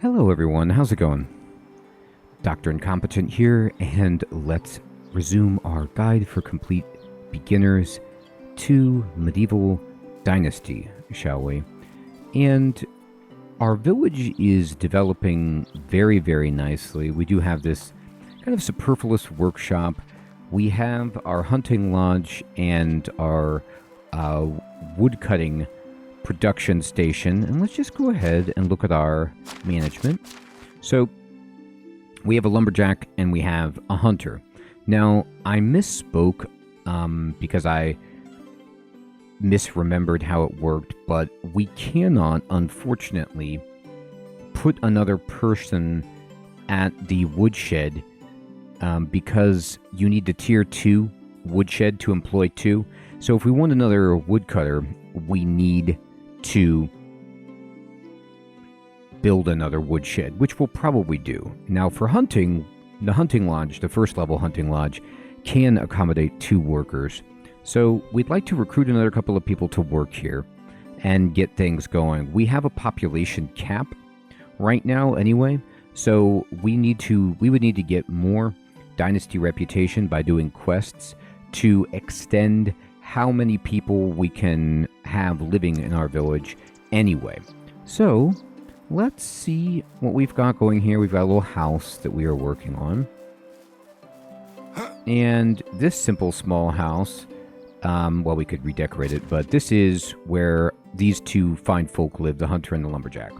Hello everyone, how's it going? Dr. Incompetent here, and let's resume our guide for complete beginners to Medieval Dynasty, shall we? And our village is developing very, very nicely. We do have this kind of superfluous workshop. We have our hunting lodge and our woodcutting production station, and let's just go ahead and look at our management. So we have a lumberjack and we have a hunter. Now I misspoke because I misremembered how it worked, but we cannot, unfortunately, put another person at the woodshed because you need the tier 2 woodshed to employ 2. So if we want another woodcutter, we need to build another woodshed, which we'll probably do. Now for hunting, the hunting lodge, the first level hunting lodge, can accommodate 2 workers. So we'd like to recruit another couple of people to work here and get things going. We have a population cap right now anyway, so we would need to get more dynasty reputation by doing quests to extend how many people we can have living in our village anyway. So let's see what we've got going here. We've got a little house that we are working on. And this simple small house, well, we could redecorate it, but this is where these 2 fine folk live, the hunter and the lumberjack.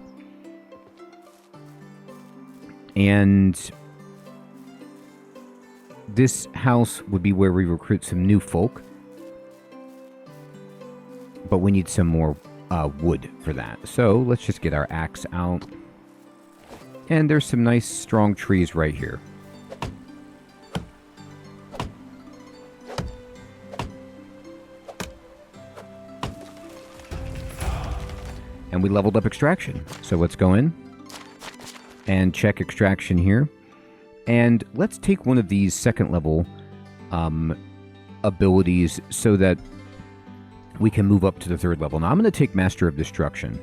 And this house would be where we recruit some new folk. But we need some more wood for that. So let's just get our axe out. And there's some nice strong trees right here. And we leveled up extraction. So let's go in and check extraction here. And let's take one of these second level abilities so that we can move up to the 3rd level. Now I'm going to take Master of Destruction.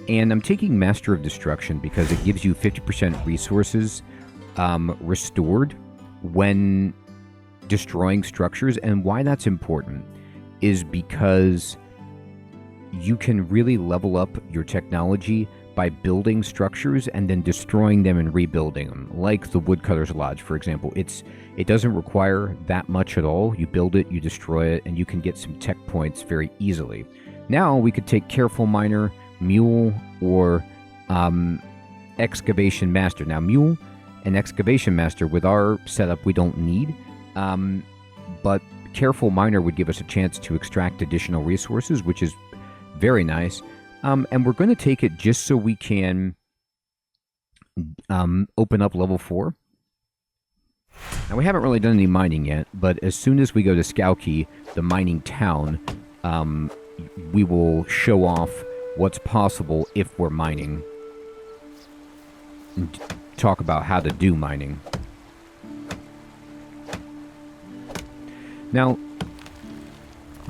And I'm taking Master of Destruction because it gives you 50% resources restored when destroying structures. And why that's important is because you can really level up your technology by building structures and then destroying them and rebuilding them. Like the Woodcutter's Lodge, for example. It doesn't require that much at all. You build it, you destroy it, and you can get some tech points very easily. Now we could take Careful Miner, Mule, or Excavation Master. Now Mule and Excavation Master with our setup we don't need, but Careful Miner would give us a chance to extract additional resources, which is very nice. And we're going to take it just so we can open up level 4. Now, we haven't really done any mining yet, but as soon as we go to Skowkey, the mining town, we will show off what's possible if we're mining. And talk about how to do mining. Now,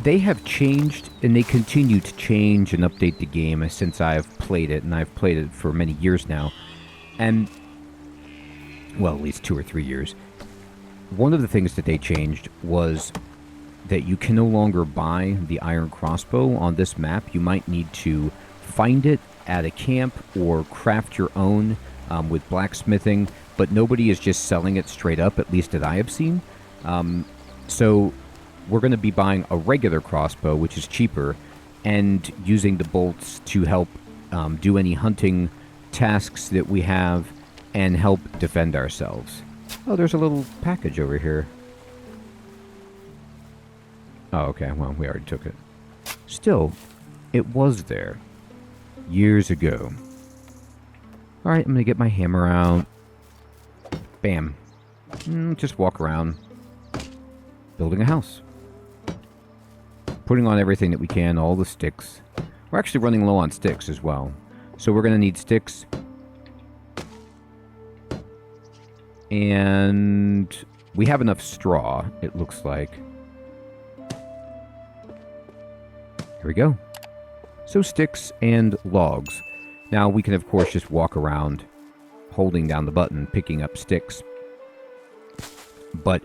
they have changed, and they continue to change and update the game since I've played it, and I've played it for many years now. And, well, at least 2 or 3 years. One of the things that they changed was that you can no longer buy the iron crossbow on this map. You might need to find it at a camp or craft your own with blacksmithing, but nobody is just selling it straight up, at least that I have seen. So we're going to be buying a regular crossbow, which is cheaper, and using the bolts to help do any hunting tasks that we have and help defend ourselves. Oh, there's a little package over here. Oh, okay. Well, we already took it. Still, it was there years ago. All right, I'm going to get my hammer out. Bam. Just walk around building a house. Putting on everything that we can, all the sticks. We're actually running low on sticks as well. So we're going to need sticks. And we have enough straw, it looks like. Here we go. So sticks and logs. Now we can, of course, just walk around holding down the button, picking up sticks. But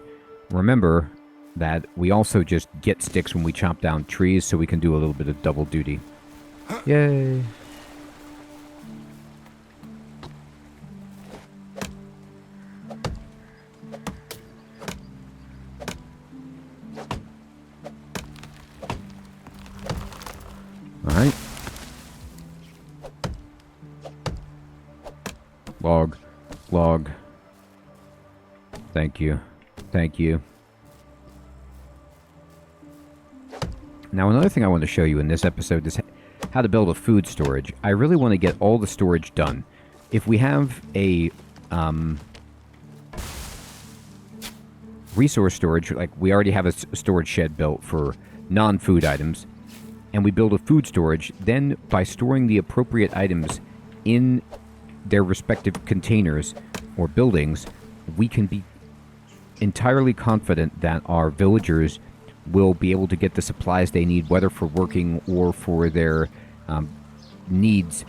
remember that we also just get sticks when we chop down trees, so we can do a little bit of double duty. Yay! Alright. Log. Thank you. Thank you. Now, another thing I want to show you in this episode is how to build a food storage. I really want to get all the storage done. If we have a resource storage, like we already have a storage shed built for non-food items, and we build a food storage, then by storing the appropriate items in their respective containers or buildings, we can be entirely confident that our villagers will be able to get the supplies they need, whether for working or for their needs,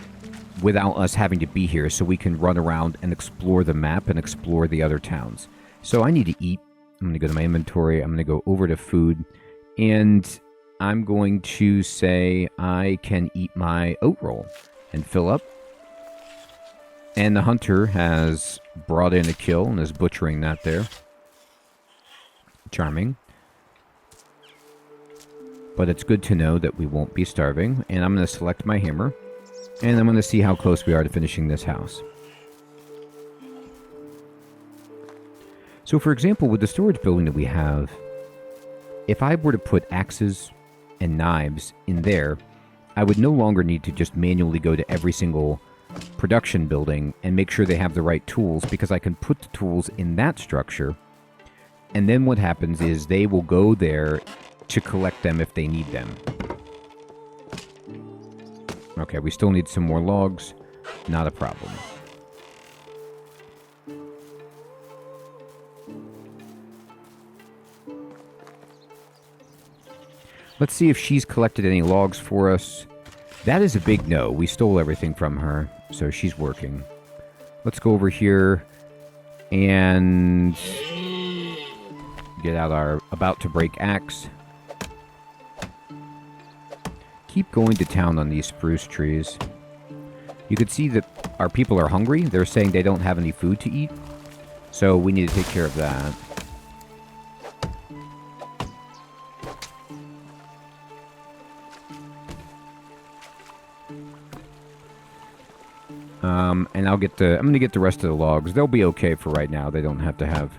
without us having to be here, so we can run around and explore the map and explore the other towns. So I need to eat. I'm going to go to my inventory. I'm going to go over to food, and I'm going to say I can eat my oat roll and fill up. And the hunter has brought in a kill and is butchering that there. Charming. But it's good to know that we won't be starving. And I'm going to select my hammer. And I'm going to see how close we are to finishing this house. So for example, with the storage building that we have, if I were to put axes and knives in there, I would no longer need to just manually go to every single production building and make sure they have the right tools, because I can put the tools in that structure, and then what happens is they will go there to collect them if they need them. Okay, we still need some more logs. Not a problem. Let's see if she's collected any logs for us. That is a big no. We stole everything from her, so she's working. Let's go over here and get out our about to break axe. Keep going to town on these spruce trees. You can see that our people are hungry. They're saying they don't have any food to eat, so we need to take care of that. And I'm going to get the rest of the logs. They'll be okay for right now. They don't have to have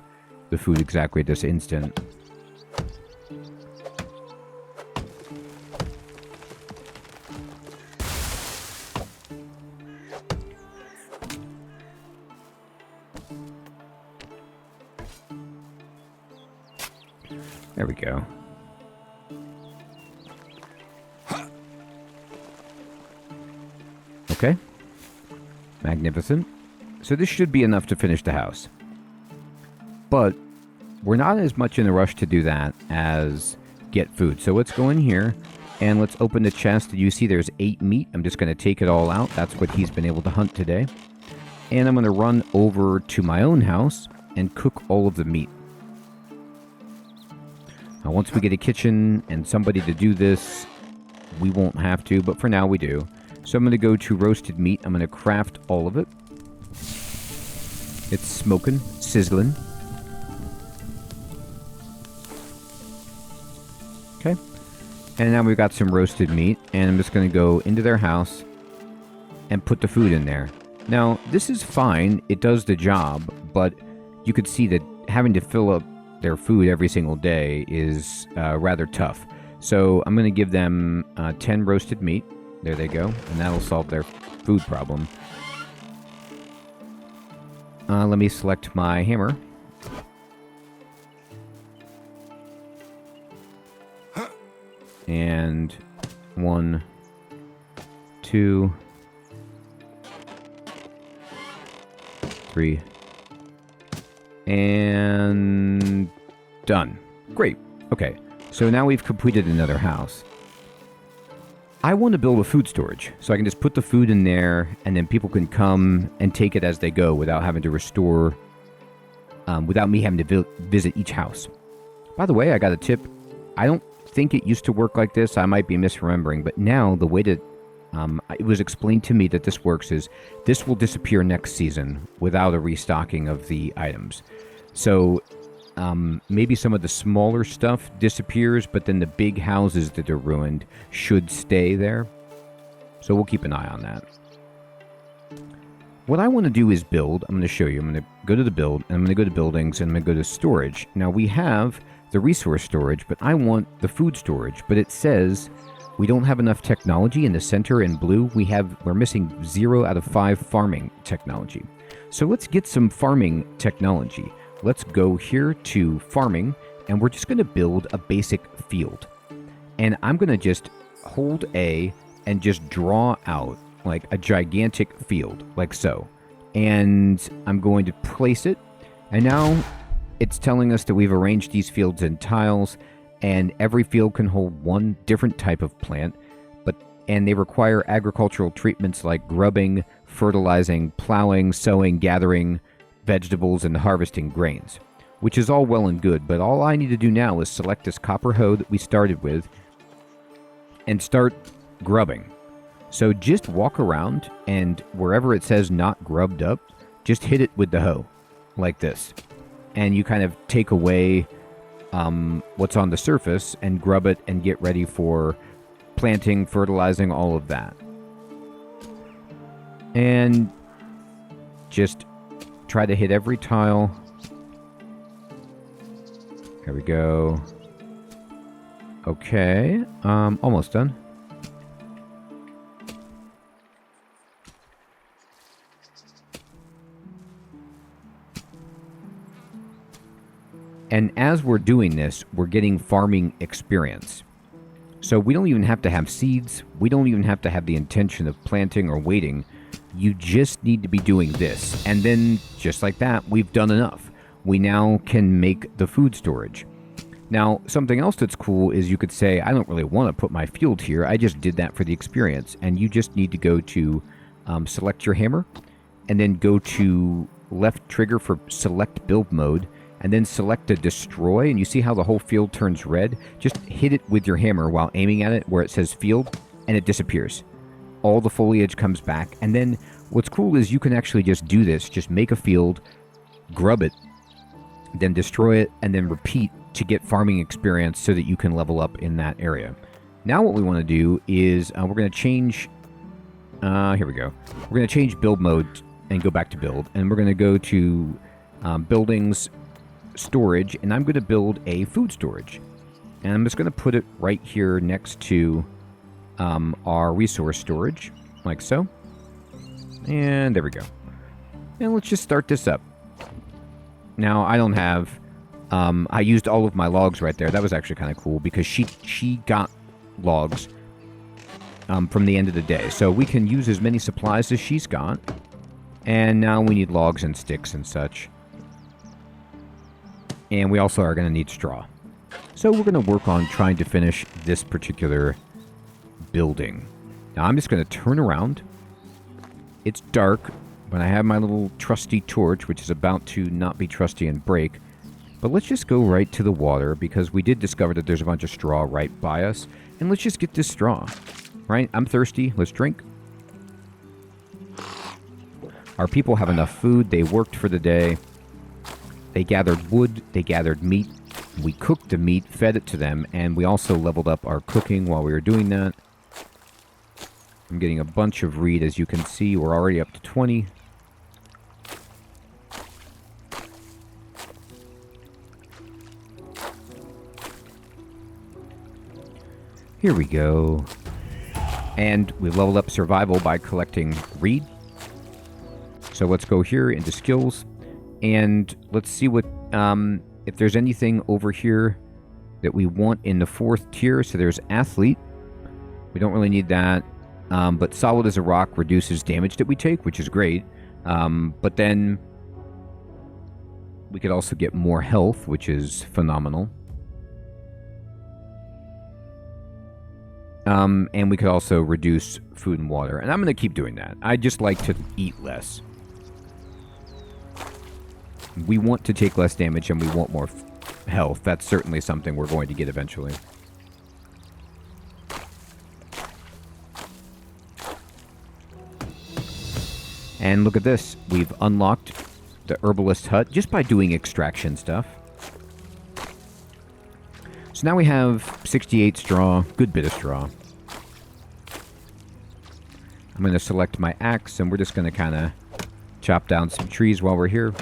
the food exactly this instant. There we go. Okay. Magnificent. So this should be enough to finish the house. But we're not as much in a rush to do that as get food. So let's go in here and let's open the chest. You see there's 8 meat. I'm just going to take it all out. That's what he's been able to hunt today. And I'm going to run over to my own house and cook all of the meat. Now, once we get a kitchen and somebody to do this, we won't have to, but for now we do. So I'm going to go to roasted meat. I'm going to craft all of it. It's smoking, sizzling. Okay. And now we've got some roasted meat, and I'm just going to go into their house and put the food in there. Now, this is fine. It does the job, but you could see that having to fill up their food every single day is rather tough. So I'm going to give them 10 roasted meat. There they go, and that'll solve their food problem. Let me select my hammer. And 1, 2, 3, and done. Great. Okay, so now we've completed another house. I want to build a food storage, so I can just put the food in there, and then people can come and take it as they go without having to restore, without me having to visit each house. By the way, I got a tip. I don't think it used to work like this. I might be misremembering, but now the way that it was explained to me that this works is this will disappear next season without a restocking of the items. So maybe some of the smaller stuff disappears, but then the big houses that are ruined should stay there. So we'll keep an eye on that. What I want to do is build. I'm going to show you. I'm going to go to the build, and I'm going to go to buildings, and I'm going to go to storage. Now we have the resource storage, but I want the food storage. But it says we don't have enough technology in the center in blue. We're missing 0 out of 5 farming technology. So let's get some farming technology. Let's go here to farming, and we're just going to build a basic field. And I'm going to just hold A and just draw out like a gigantic field, like so. And I'm going to place it. And now it's telling us that we've arranged these fields in tiles, and every field can hold one different type of plant, and they require agricultural treatments like grubbing, fertilizing, plowing, sowing, gathering vegetables, and harvesting grains, which is all well and good, but all I need to do now is select this copper hoe that we started with and start grubbing. So just walk around, and wherever it says not grubbed up, just hit it with the hoe, like this. And you kind of take away what's on the surface and grub it and get ready for planting, fertilizing, all of that. And just try to hit every tile. There we go. Okay, almost done. And as we're doing this, we're getting farming experience. So we don't even have to have seeds. We don't even have to have the intention of planting or waiting. You just need to be doing this. And then, just like that, we've done enough. We now can make the food storage. Now, something else that's cool is you could say, I don't really want to put my field here. I just did that for the experience. And you just need to go to select your hammer, and then go to left trigger for select build mode, and then select a destroy, and you see how the whole field turns red? Just hit it with your hammer while aiming at it where it says field, and it disappears. All the foliage comes back, and then what's cool is you can actually just do this. Just make a field, grub it, then destroy it, and then repeat to get farming experience so that you can level up in that area. Now what we want to do is we're going to change... here we go. We're going to change build mode and go back to build, and we're going to go to buildings, storage, and I'm going to build a food storage. And I'm just going to put it right here next to our resource storage, like so. And there we go. And let's just start this up. Now, I don't have... I used all of my logs right there. That was actually kind of cool because she got logs from the end of the day. So we can use as many supplies as she's got. And now we need logs and sticks and such. And we also are going to need straw. So we're going to work on trying to finish this particular building. Now I'm just going to turn around. It's dark, but I have my little trusty torch, which is about to not be trusty and break. But let's just go right to the water, because we did discover that there's a bunch of straw right by us. And let's just get this straw. Right? I'm thirsty. Let's drink. Our people have enough food. They worked for the day. They gathered wood, they gathered meat, we cooked the meat, fed it to them, and we also leveled up our cooking while we were doing that. I'm getting a bunch of reed, as you can see. We're already up to 20. Here we go. And we leveled up survival by collecting reed. So let's go here into skills. And let's see what, if there's anything over here that we want in the 4th tier. So there's athlete. We don't really need that. But solid as a rock reduces damage that we take, which is great. But then we could also get more health, which is phenomenal. And we could also reduce food and water. And I'm going to keep doing that. I just like to eat less. We want to take less damage and we want more health. That's certainly something we're going to get eventually. And look at this. We've unlocked the herbalist hut just by doing extraction stuff. So now we have 68 straw, good bit of straw. I'm going to select my axe, and we're just going to kind of chop down some trees while we're here.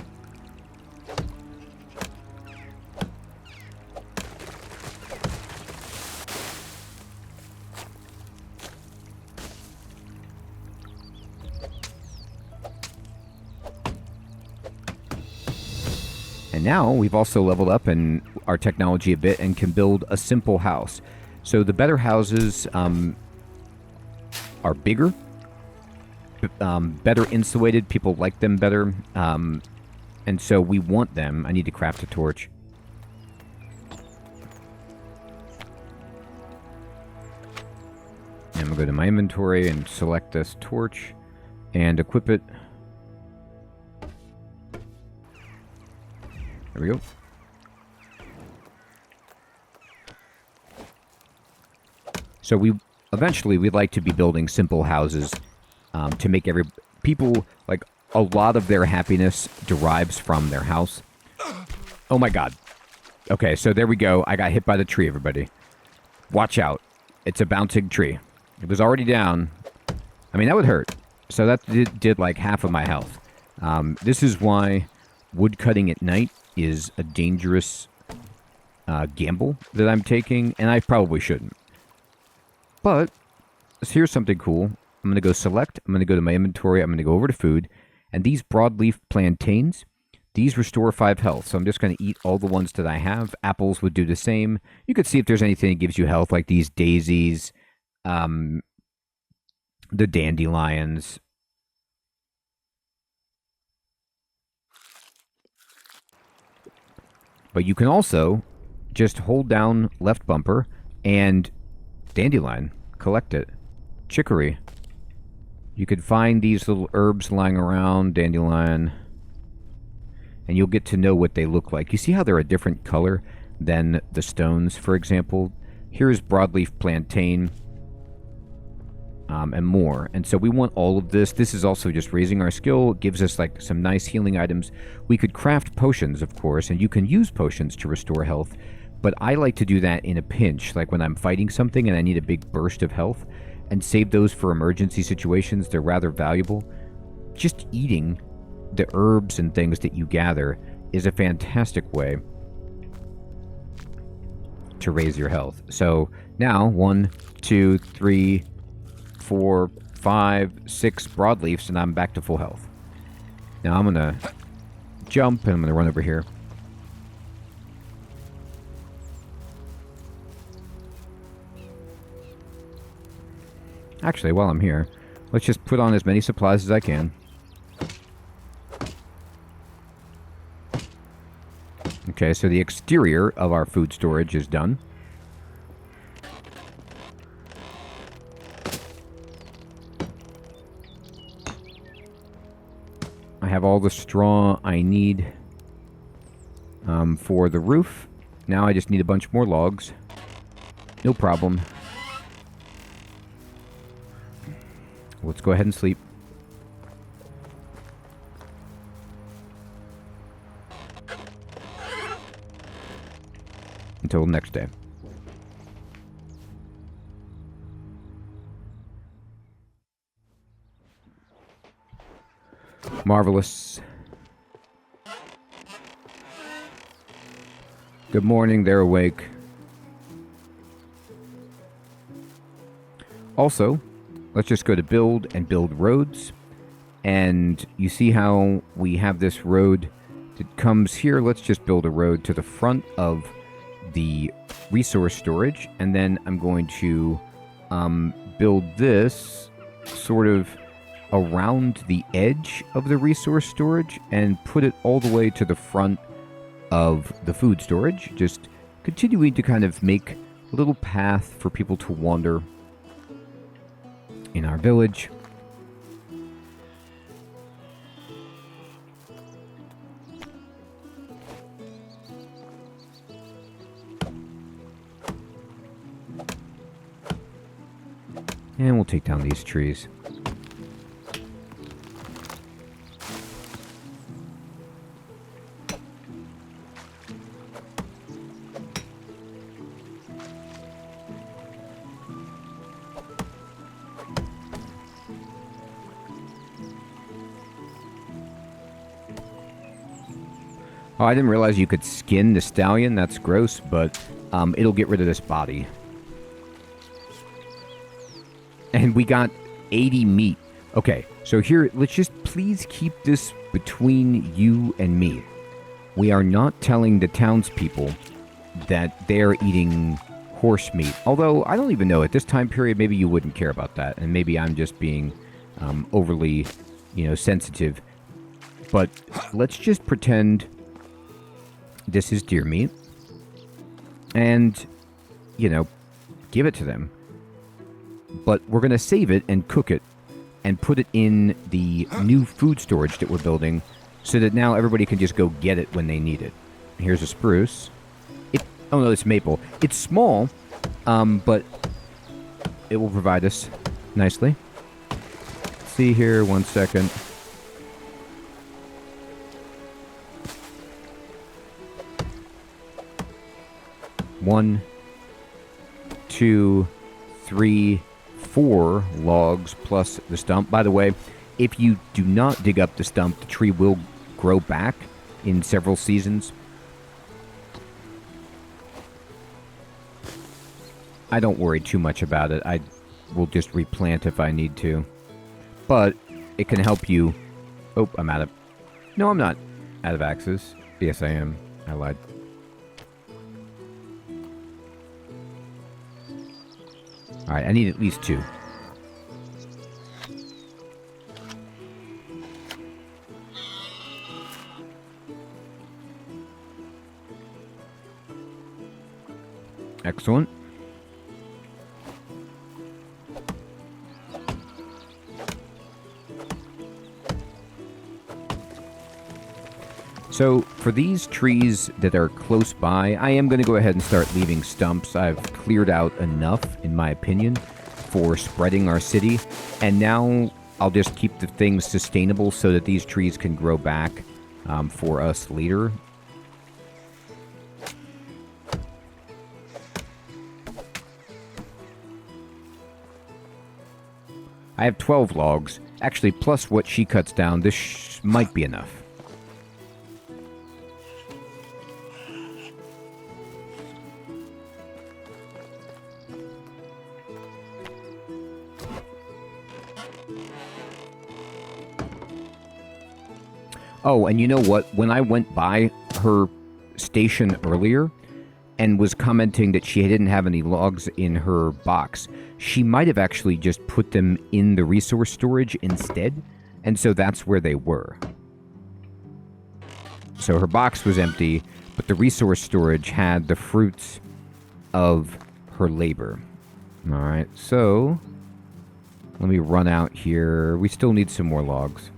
And now we've also leveled up in our technology a bit and can build a simple house. So the better houses are bigger, better insulated. People like them better. And so we want them. I need to craft a torch. And I'm going to go to my inventory and select this torch and equip it. There we go. So eventually we'd like to be building simple houses to make people, like, a lot of their happiness derives from their house. Oh my god. Okay, so there we go. I got hit by the tree, everybody. Watch out. It's a bouncing tree. It was already down. I mean, that would hurt. So that did like half of my health. This is why wood cutting at night is a dangerous gamble that I'm taking, and I probably shouldn't. But here's something cool. I'm going to go select. I'm going to go to my inventory. I'm going to go over to food. And these broadleaf plantains, these restore 5 health. So I'm just going to eat all the ones that I have. Apples would do the same. You could see if there's anything that gives you health, like these daisies, the dandelions. But you can also just hold down left bumper and dandelion, collect it. Chicory. You could find these little herbs lying around, dandelion, and you'll get to know what they look like. You see how they're a different color than the stones, for example? Here's broadleaf plantain, and more. And so we want all of this. This is also just raising our skill. It gives us like some nice healing items. We could craft potions, of course, and you can use potions to restore health. But I like to do that in a pinch, like when I'm fighting something and I need a big burst of health, and save those for emergency situations. They're rather valuable. Just eating the herbs and things that you gather is a fantastic way to raise your health. So now 1, 2, 3, 4, 5, 6 broadleafs, and I'm back to full health. Now I'm gonna jump and I'm gonna run over here. Actually, while I'm here, let's just put on as many supplies as I can. Okay, so the exterior of our food storage is done. I have all the straw I need for the roof. Now I just need a bunch more logs. No problem. Let's go ahead and sleep. Until next day. Marvelous. Good morning, they're awake. Also, let's just go to build and build roads. And you see how we have this road that comes here. Let's just build a road to the front of the resource storage. And then I'm going to build this sort of around the edge of the resource storage and put it all the way to the front of the food storage. Just continuing to kind of make a little path for people to wander in our village. And we'll take down these trees. Oh, I didn't realize you could skin the stallion. That's gross, but it'll get rid of this body. And we got 80 meat. Okay, so here, let's just please keep this between you and me. We are not telling the townspeople that they're eating horse meat. Although, I don't even know, at this time period, maybe you wouldn't care about that. And maybe I'm just being overly, sensitive. But let's just pretend this is deer meat. And, give it to them. But we're going to save it and cook it and put it in the new food storage that we're building so that now everybody can just go get it when they need it. Here's a spruce. Oh no, it's maple. It's small, but it will provide us nicely. Let's see here, 1 second. One, 2, 3, 4 logs plus the stump. By the way, if you do not dig up the stump, the tree will grow back in several seasons. I don't worry too much about it. I will just replant if I need to. But it can help you... Oh, I'm out of... No, I'm not out of axes. Yes, I am. I lied. Alright, I need at least 2. Excellent. So, for these trees that are close by, I am going to go ahead and start leaving stumps. I've cleared out enough, in my opinion, for spreading our city. And now I'll just keep the things sustainable so that these trees can grow back for us later. I have 12 logs. Actually, plus what she cuts down, this might be enough. Oh, and you know what? When I went by her station earlier and was commenting that she didn't have any logs in her box, she might have actually just put them in the resource storage instead, and so that's where they were. So her box was empty, but the resource storage had the fruits of her labor. Alright, so let me run out here. We still need some more logs.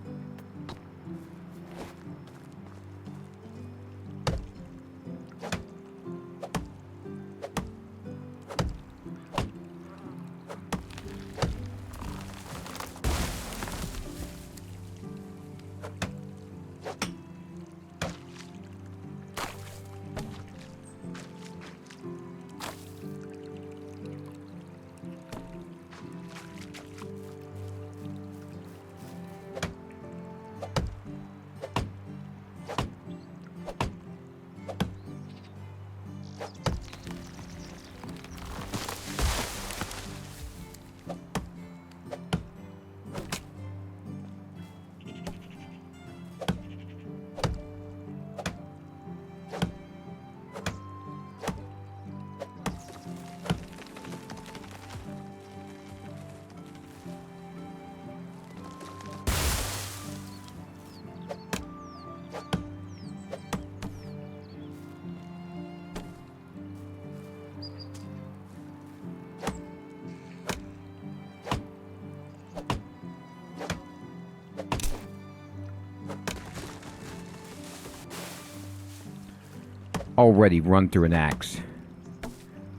already run through an axe.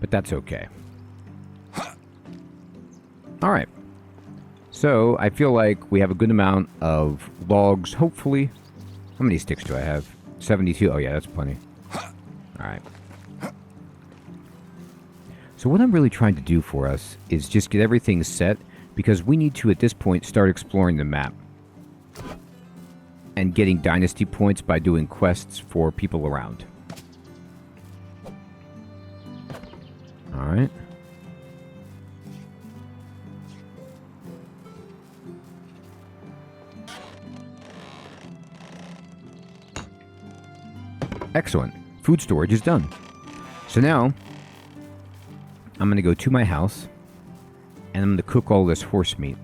But that's okay. Alright. So, I feel like we have a good amount of logs, hopefully. How many sticks do I have? 72? Oh yeah, that's plenty. Alright. So what I'm really trying to do for us is just get everything set, because we need to, at this point, start exploring the map. And getting dynasty points by doing quests for people around. Alright. Excellent. Food storage is done. So now, I'm going to go to my house, and I'm going to cook all this horse meat.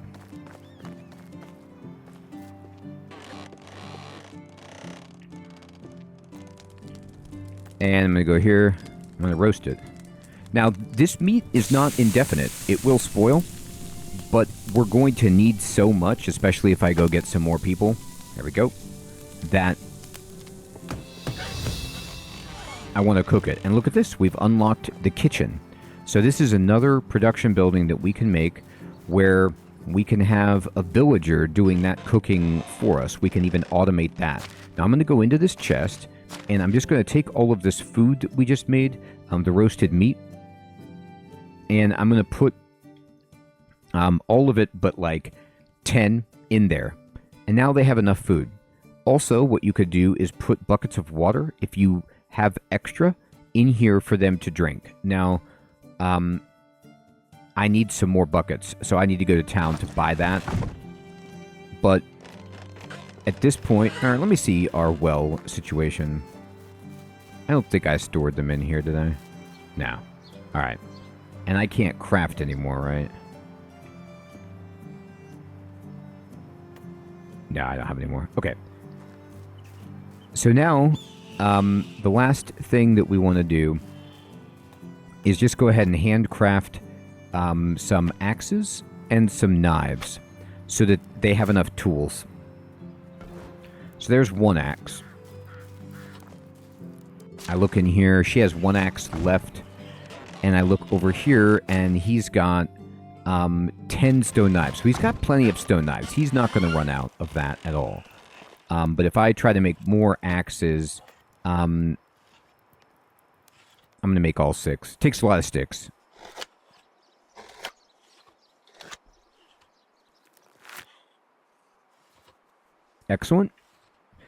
And I'm going to go here, I'm going to roast it. Now, this meat is not indefinite. It will spoil, but we're going to need so much, especially if I go get some more people. There we go. That I want to cook it. And look at this. We've unlocked the kitchen. So this is another production building that we can make where we can have a villager doing that cooking for us. We can even automate that. Now I'm going to go into this chest, and I'm just going to take all of this food that we just made, the roasted meat, and I'm going to put all of it but like 10 in there. And now they have enough food. Also, what you could do is put buckets of water, if you have extra, in here for them to drink. Now, I need some more buckets, so I need to go to town to buy that. But at this point, all right, let me see our well situation. I don't think I stored them in here, did I? No. All right. And I can't craft anymore, right? No, I don't have any more. Okay. So now, the last thing that we want to do is just go ahead and handcraft some axes and some knives so that they have enough tools. So there's one axe. I look in here. She has one axe left. And I look over here, and he's got 10 stone knives. So he's got plenty of stone knives. He's not going to run out of that at all. But if I try to make more axes, I'm going to make all 6. Takes a lot of sticks. Excellent.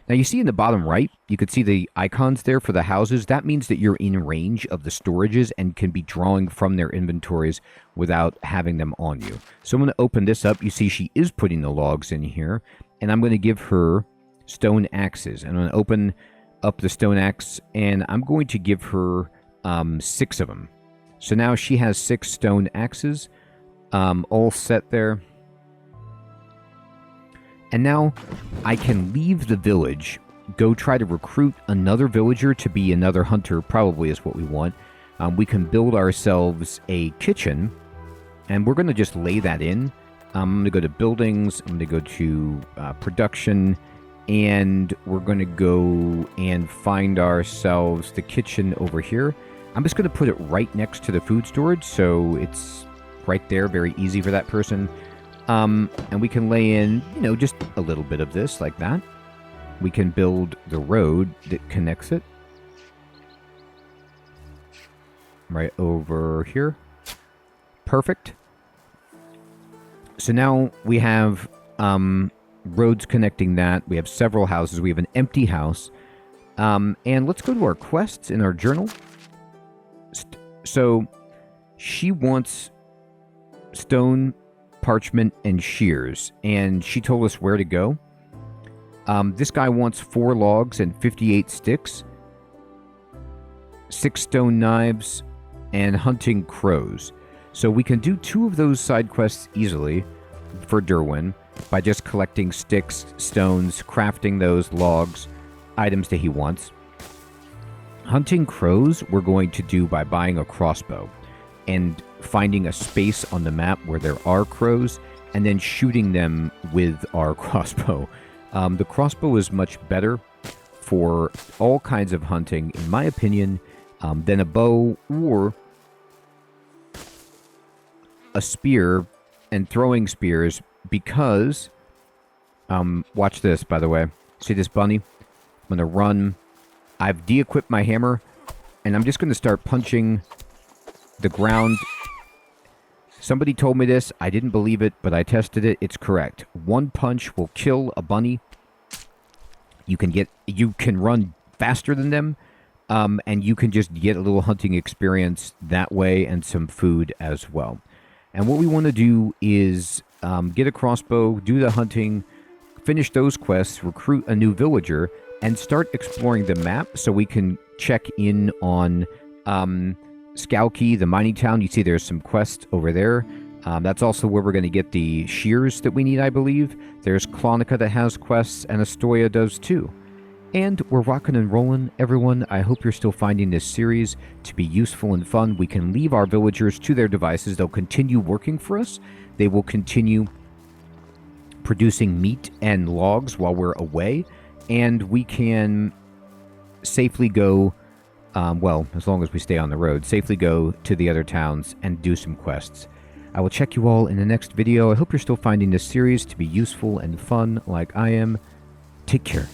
Now you see in the bottom right, you could see the icons there for the houses. That means that you're in range of the storages and can be drawing from their inventories without having them on you. So I'm going to open this up. You see she is putting the logs in here. And I'm going to give her stone axes. And I'm going to open up the stone axe, and I'm going to give her 6 of them. So now she has 6 stone axes all set there. And now I can leave the village, go try to recruit another villager to be another hunter, probably is what we want. We can build ourselves a kitchen, and we're going to just lay that in. I'm going to go to buildings, I'm going to go to production, and we're going to go and find ourselves the kitchen over here. I'm just going to put it right next to the food storage, so it's right there, very easy for that person. And we can lay in, just a little bit of this, like that. We can build the road that connects it. Right over here. Perfect. So now we have roads connecting that. We have several houses. We have an empty house. And let's go to our quests in our journal. So she wants stone, parchment, and shears, and she told us where to go. This guy wants 4 logs and 58 sticks, 6 stone knives, and hunting crows. So we can do 2 of those side quests easily for Derwin by just collecting sticks, stones, crafting those logs, items that he wants. Hunting crows we're going to do by buying a crossbow and finding a space on the map where there are crows, and then shooting them with our crossbow. The crossbow is much better for all kinds of hunting, in my opinion, than a bow or a spear and throwing spears, because watch this, by the way. See this bunny? I'm going to run. I've de-equipped my hammer, and I'm just going to start punching the ground. Somebody told me this. I didn't believe it, but I tested it. It's correct. One punch will kill a bunny. You can run faster than them, and you can just get a little hunting experience that way and some food as well. And what we want to do is get a crossbow, do the hunting, finish those quests, recruit a new villager, and start exploring the map so we can check in on Skowkey, the mining town. You see there's some quests over there. That's also where we're going to get the shears that we need, I believe. There's Clonica that has quests, and Astoria does too. And we're rocking and rolling, everyone. I hope you're still finding this series to be useful and fun. We can leave our villagers to their devices. They'll continue working for us. They will continue producing meat and logs while we're away. And we can safely go, well, as long as we stay on the road, safely go to the other towns and do some quests. I will check you all in the next video. I hope you're still finding this series to be useful and fun like I am. Take care.